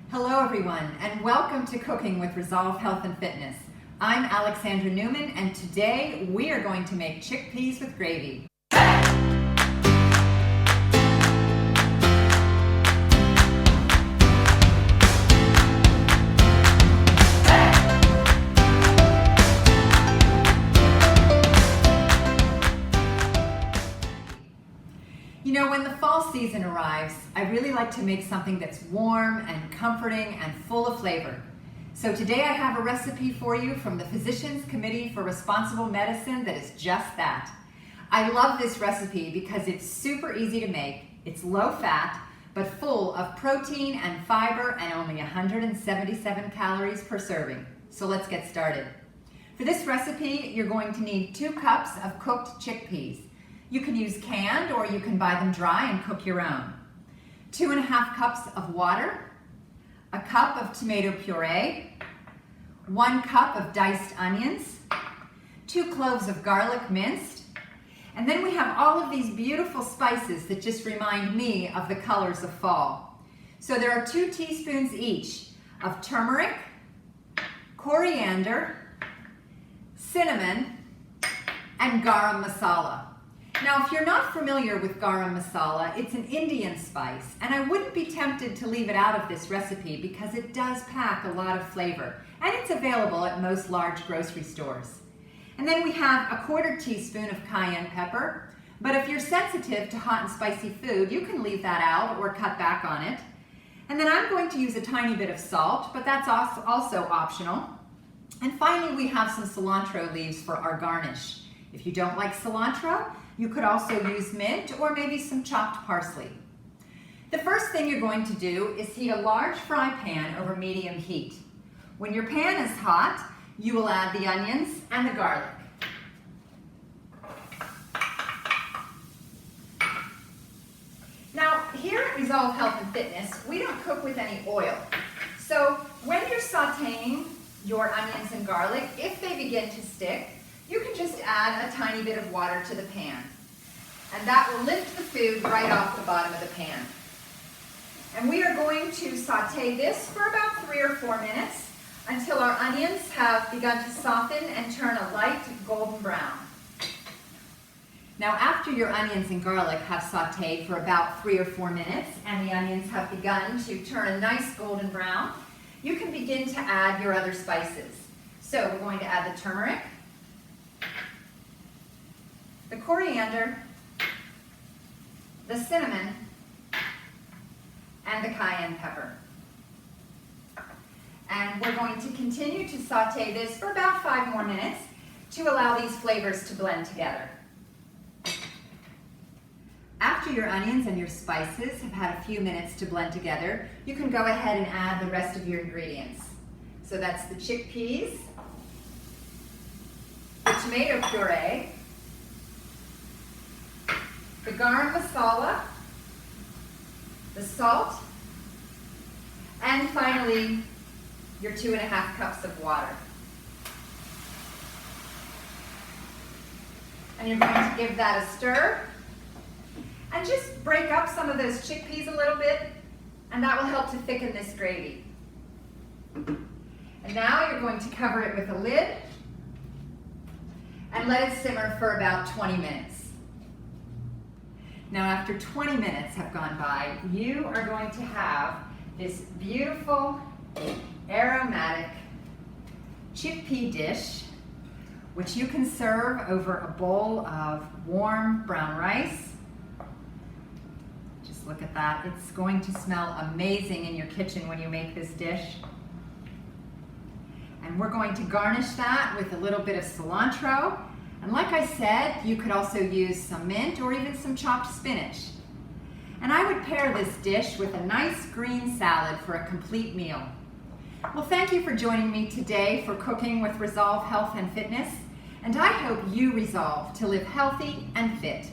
Hello everyone, and welcome to Cooking with Resolve Health and Fitness. I'm Alexandra Newman, and today we are going to make chickpeas with gravy. You know, when the fall season arrives, I really like to make something that's warm and comforting and full of flavor. So today I have a recipe for you from the Physicians Committee for Responsible Medicine that is just that. I love this recipe because it's super easy to make, it's low fat, but full of protein and fiber and only 177 calories per serving. So let's get started. For this recipe, you're going to need 2 cups of cooked chickpeas. You can use canned or you can buy them dry and cook your own. 2.5 cups of water, a cup of tomato puree, 1 cup of diced onions, 2 cloves of garlic minced, and then we have all of these beautiful spices that just remind me of the colors of fall. So there are 2 teaspoons each of turmeric, coriander, cinnamon, and garam masala. Now, if you're not familiar with garam masala, it's an Indian spice, and I wouldn't be tempted to leave it out of this recipe because it does pack a lot of flavor, and it's available at most large grocery stores. And then we have a 1/4 teaspoon of cayenne pepper, but if you're sensitive to hot and spicy food, you can leave that out or cut back on it. And then I'm going to use a tiny bit of salt, but that's also optional. And finally, we have some cilantro leaves for our garnish. If you don't like cilantro, you could also use mint or maybe some chopped parsley. The first thing you're going to do is heat a large fry pan over medium heat. When your pan is hot, you will add the onions and the garlic. Now, here at Resolve Health and Fitness, we don't cook with any oil. So when you're sauteing your onions and garlic, if they begin to stick, you can just add a tiny bit of water to the pan. And that will lift the food right off the bottom of the pan. And we are going to saute this for about 3 or 4 minutes until our onions have begun to soften and turn a light golden brown. Now, after your onions and garlic have sauteed for about 3 or 4 minutes and the onions have begun to turn a nice golden brown, you can begin to add your other spices. So we're going to add the turmeric, the coriander, the cinnamon, and the cayenne pepper. And we're going to continue to saute this for about 5 more minutes to allow these flavors to blend together. After your onions and your spices have had a few minutes to blend together, you can go ahead and add the rest of your ingredients. So that's the chickpeas, the tomato puree, the garam masala, the salt, and finally, your 2.5 cups of water. And you're going to give that a stir, and just break up some of those chickpeas a little bit, and that will help to thicken this gravy. And now you're going to cover it with a lid, and let it simmer for about 20 minutes. Now, after 20 minutes have gone by, you are going to have this beautiful, aromatic chickpea dish, which you can serve over a bowl of warm brown rice. Just look at that. It's going to smell amazing in your kitchen when you make this dish. And we're going to garnish that with a little bit of cilantro. And like I said, you could also use some mint or even some chopped spinach. And I would pair this dish with a nice green salad for a complete meal. Well, thank you for joining me today for Cooking with Resolve Health and Fitness, and I hope you resolve to live healthy and fit.